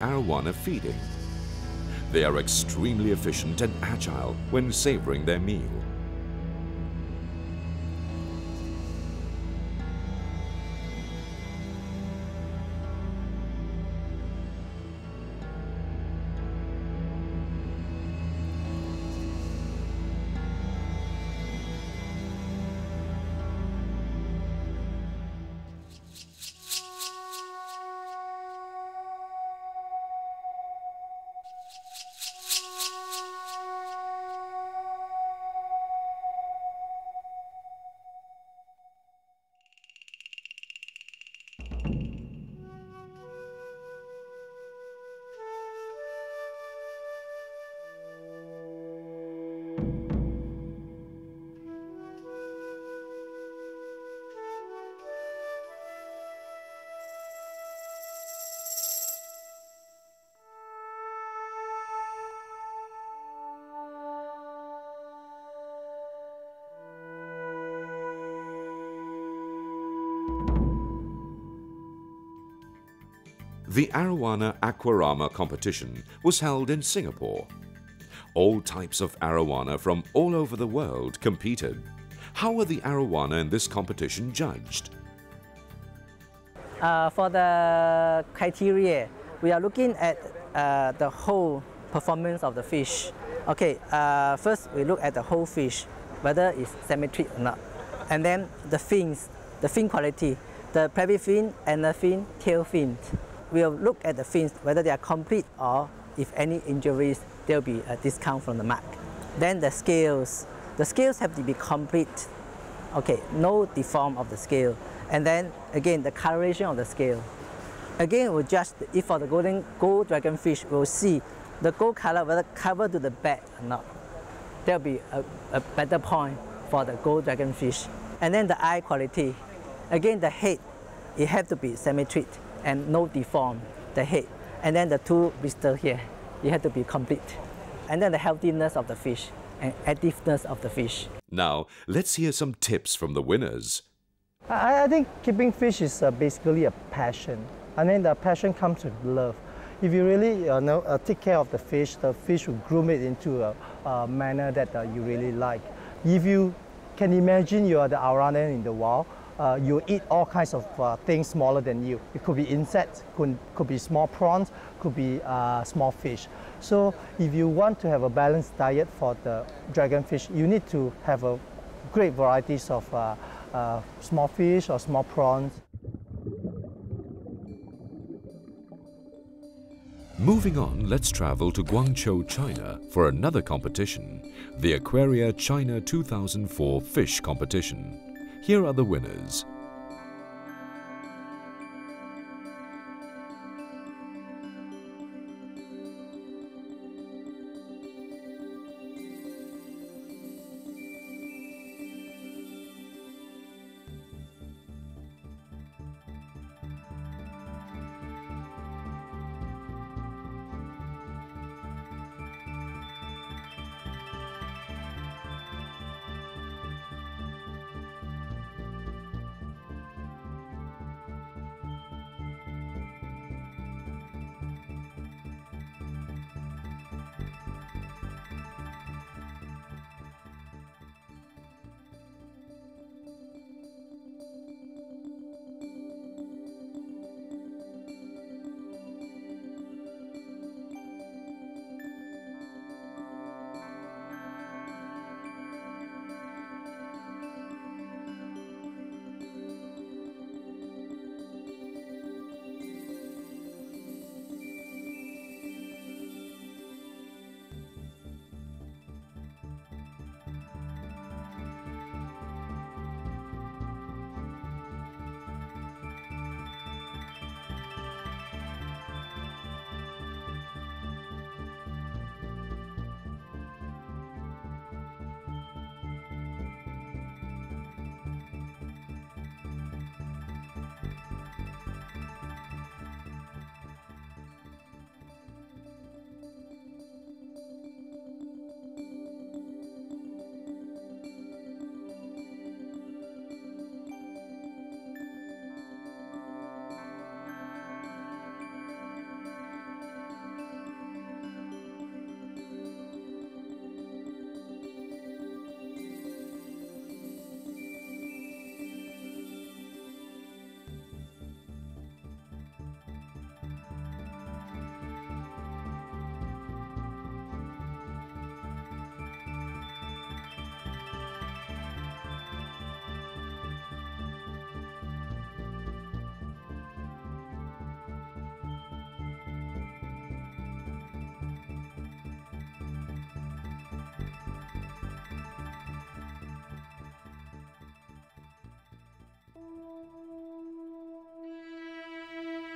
arowana feeding. They are extremely efficient and agile when savoring their meal. The Arowana Aquarama competition was held in Singapore. All types of arowana from all over the world competed. How were the arowana in this competition judged? For the criteria, we are looking at the whole performance of the fish. Okay, first we look at the whole fish, whether it's symmetric or not. And then the fins, the fin quality, the pelvic fin, antler fin, tail fin. We'll look at the fins, whether they are complete or if any injuries, there will be a discount from the mark. Then the scales have to be complete. Okay, no deform of the scale. And then again, the coloration of the scale. Again, we'll judge if for the gold dragonfish, we'll see the gold color whether covered to the back or not. There'll be a better point for the gold dragonfish. And then the eye quality. Again, the head, it has to be symmetric and no deform, the head. And then the two blisters here, it has to be complete. And then the healthiness of the fish and activeness of the fish. Now, let's hear some tips from the winners. I think keeping fish is basically a passion. I mean, the passion comes with love. If you really take care of the fish will groom it into a manner that you really like. If you can imagine you are the arowana in the wild, you eat all kinds of things smaller than you. It could be insects, could be small prawns, could be small fish. So if you want to have a balanced diet for the dragonfish, you need to have a great varieties of small fish or small prawns. Moving on, let's travel to Guangzhou, China for another competition, the Aquaria China 2004 Fish Competition. Here are the winners.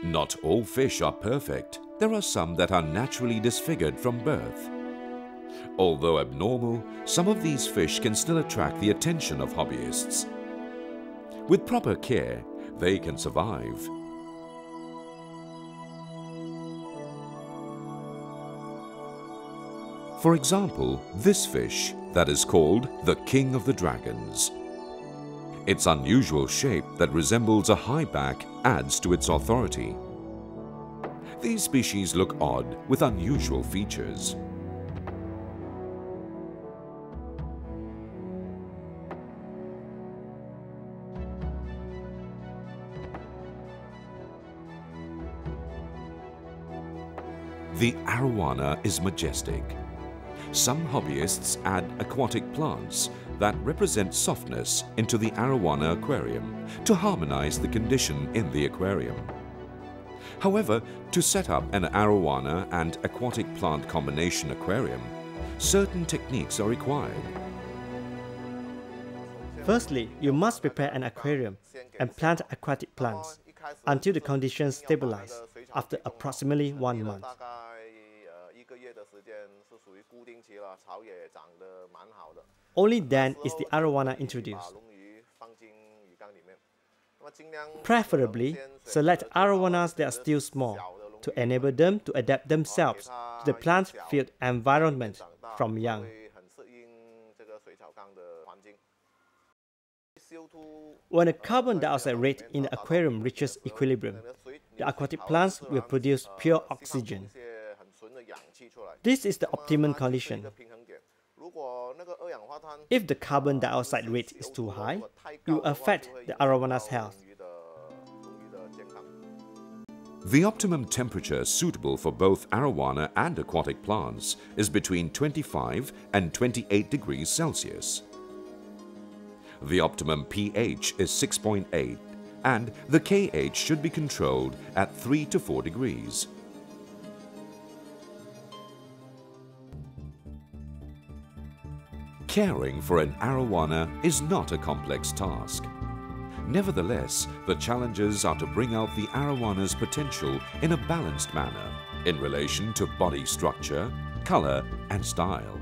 Not all fish are perfect. There are some that are naturally disfigured from birth. Although abnormal, some of these fish can still attract the attention of hobbyists. With proper care, they can survive. For example, this fish that is called the King of the Dragons. Its unusual shape that resembles a high back adds to its authority. These species look odd with unusual features. The arowana is majestic. Some hobbyists add aquatic plants that represent softness into the arowana aquarium to harmonize the condition in the aquarium. However, to set up an arowana and aquatic plant combination aquarium, certain techniques are required. Firstly, you must prepare an aquarium and plant aquatic plants until the conditions stabilize after approximately 1 month. Only then is the arowana introduced. Preferably, select arowanas that are still small to enable them to adapt themselves to the plant-filled environment from young. When the carbon dioxide rate in the aquarium reaches equilibrium, the aquatic plants will produce pure oxygen. This is the optimum condition. If the carbon dioxide rate is too high, it will affect the arowana's health. The optimum temperature suitable for both arowana and aquatic plants is between 25 and 28 degrees Celsius. The optimum pH is 6.8 and the KH should be controlled at 3 to 4 degrees. Caring for an arowana is not a complex task. Nevertheless, the challenges are to bring out the arawana's potential in a balanced manner in relation to body structure, color, and style.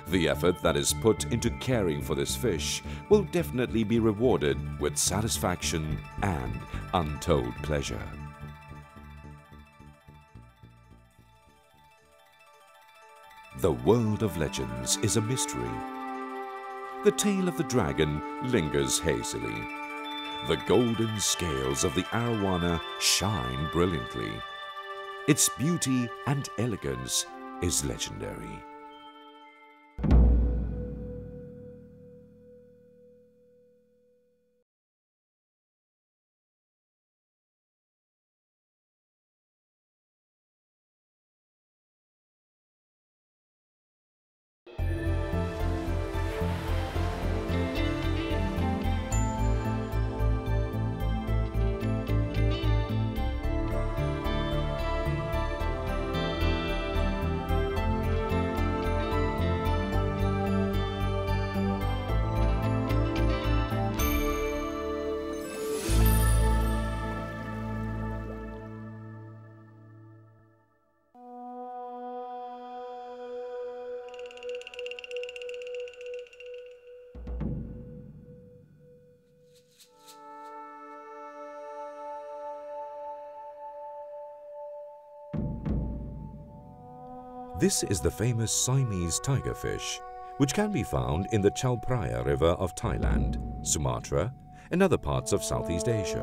The effort that is put into caring for this fish will definitely be rewarded with satisfaction and untold pleasure. The world of legends is a mystery. The tail of the dragon lingers hazily. The golden scales of the arowana shine brilliantly. Its beauty and elegance is legendary. This is the famous Siamese tigerfish, which can be found in the Chao Phraya River of Thailand, Sumatra, and other parts of Southeast Asia.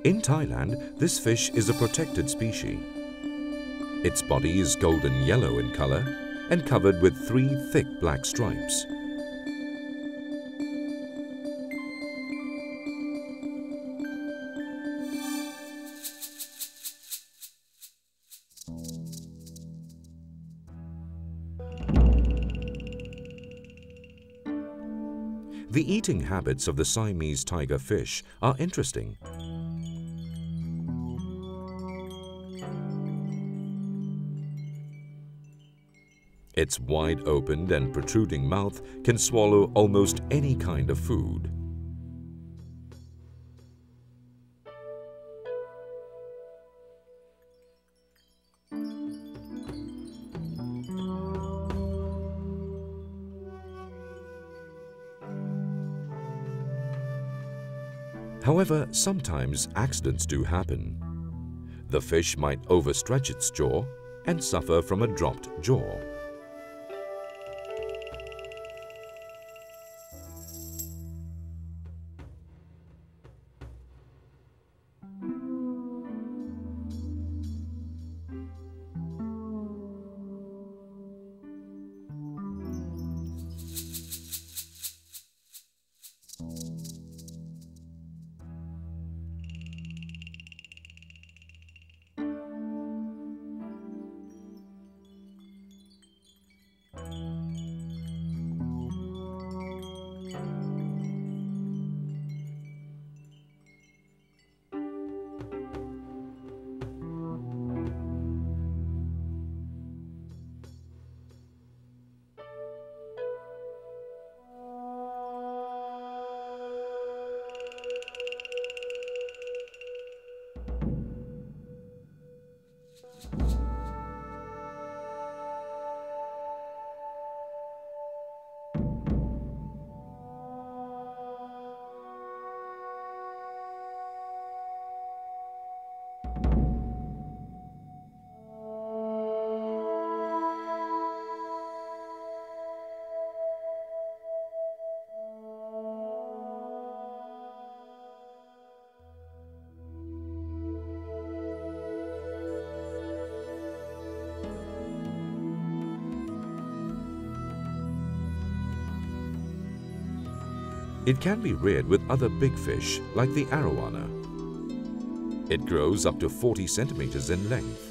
In Thailand, this fish is a protected species. Its body is golden yellow in color and covered with 3 thick black stripes. The eating habits of the Siamese tiger fish are interesting. Its wide-opened and protruding mouth can swallow almost any kind of food. However, sometimes accidents do happen. The fish might overstretch its jaw and suffer from a dropped jaw. It can be reared with other big fish like the arowana. It grows up to 40 centimeters in length.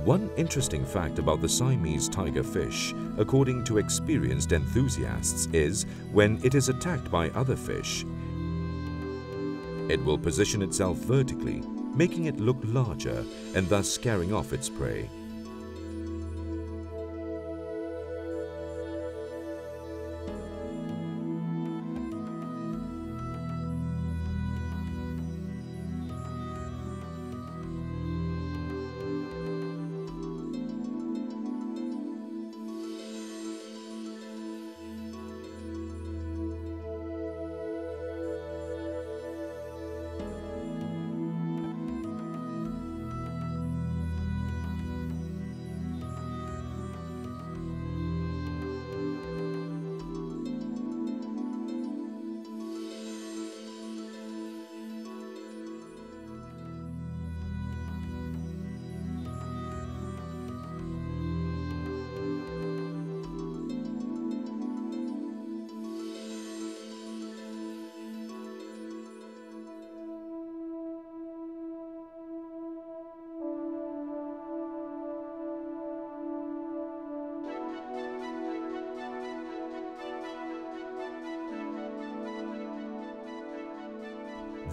One interesting fact about the Siamese tiger fish, according to experienced enthusiasts, is when it is attacked by other fish, it will position itself vertically, making it look larger and thus scaring off its prey.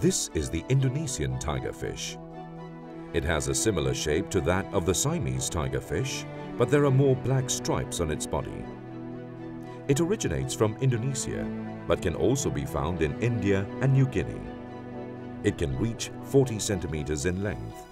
This is the Indonesian tigerfish. It has a similar shape to that of the Siamese tigerfish, but there are more black stripes on its body. It originates from Indonesia, but can also be found in India and New Guinea. It can reach 40 centimeters in length.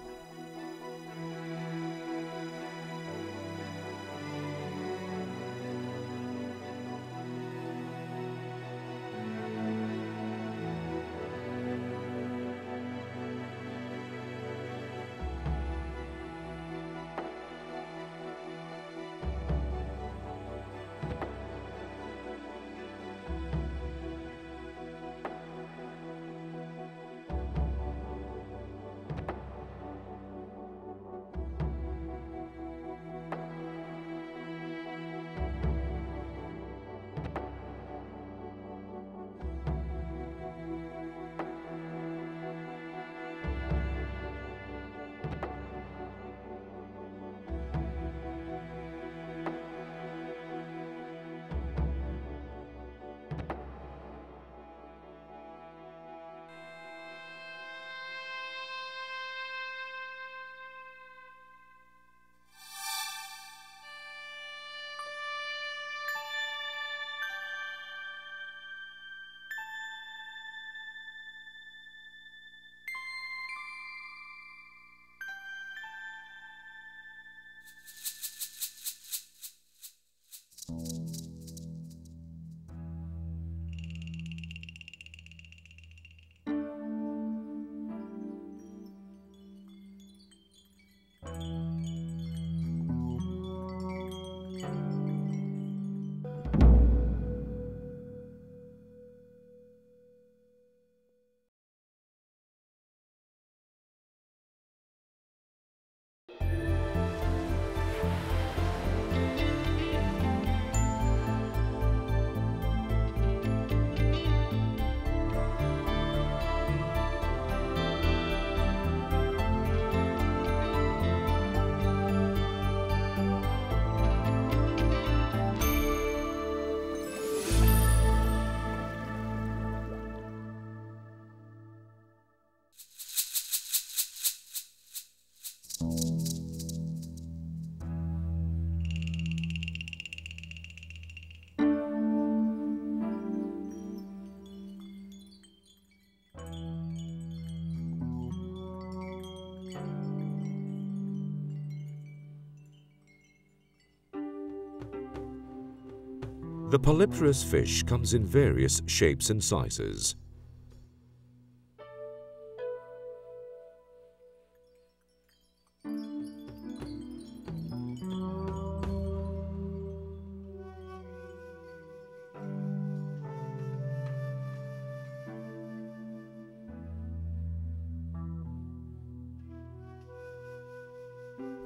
The polypterous fish comes in various shapes and sizes.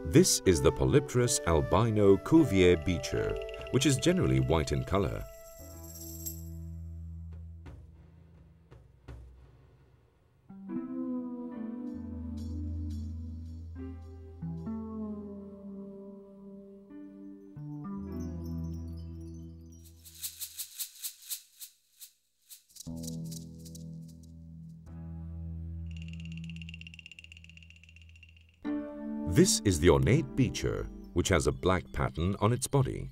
This is the polypterous albino Cuvier beacher, which is generally white in color. This is the ornate beacher, which has a black pattern on its body.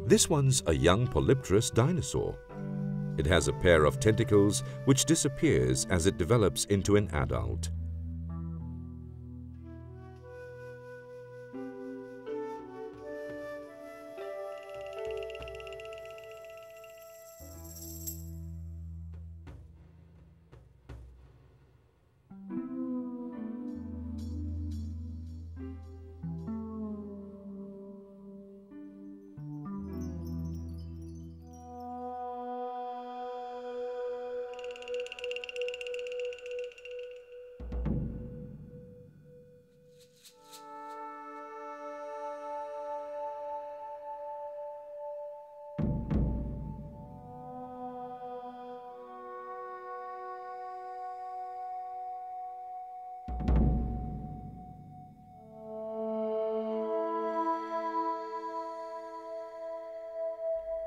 This one's a young polypterous dinosaur. It has a pair of tentacles which disappears as it develops into an adult.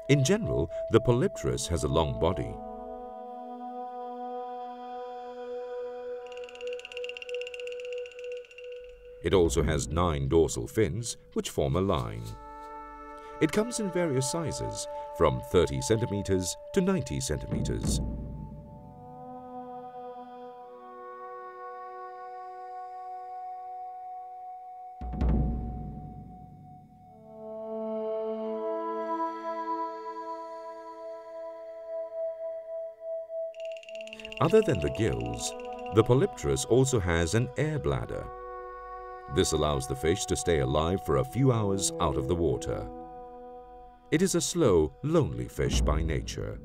In general, the polypterous has a long body. It also has 9 dorsal fins, which form a line. It comes in various sizes, from 30 centimeters to 90 centimeters. Other than the gills, the polypterous also has an air bladder. This allows the fish to stay alive for a few hours out of the water. It is a slow, lonely fish by nature.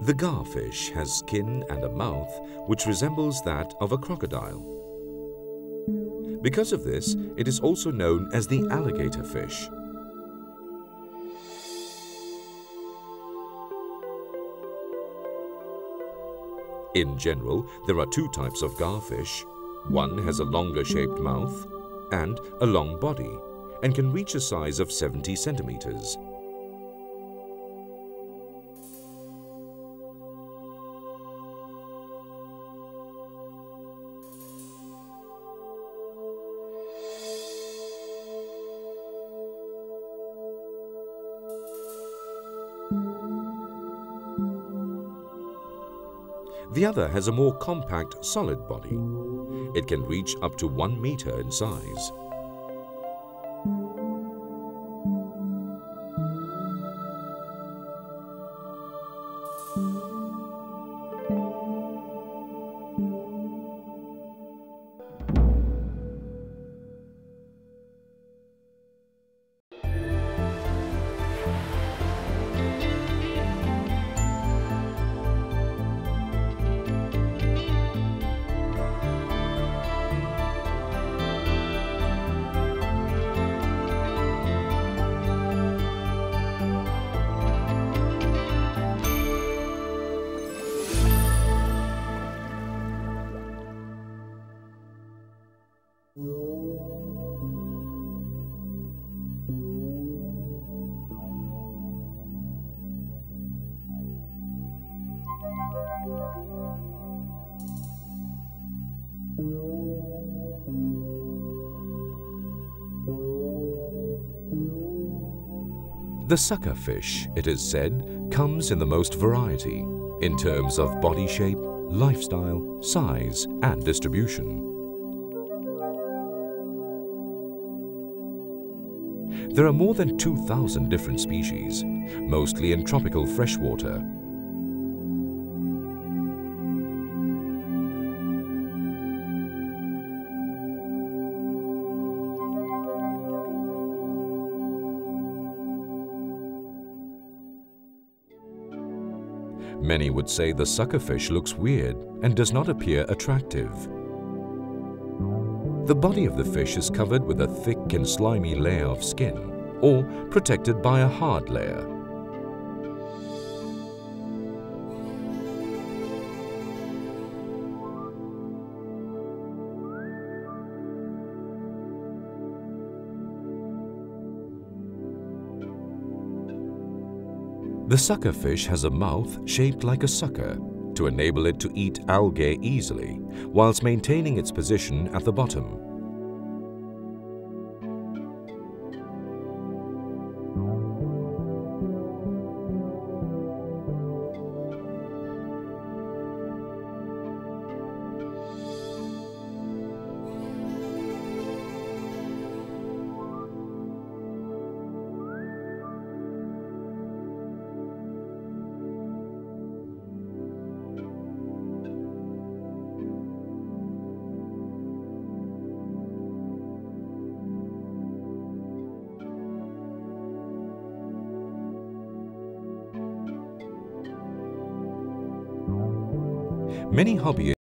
The garfish has skin and a mouth which resembles that of a crocodile. Because of this, it is also known as the alligator fish. In general, there are 2 types of garfish. One has a longer shaped mouth and a long body and can reach a size of 70 centimeters. The other has a more compact, solid body. It can reach up to 1 meter in size. The sucker fish, it is said, comes in the most variety in terms of body shape, lifestyle, size, and distribution. There are more than 2,000 different species, mostly in tropical freshwater. Many would say the suckerfish looks weird and does not appear attractive. The body of the fish is covered with a thick and slimy layer of skin, or protected by a hard layer. The suckerfish has a mouth shaped like a sucker to enable it to eat algae easily, whilst maintaining its position at the bottom. Many hobbyists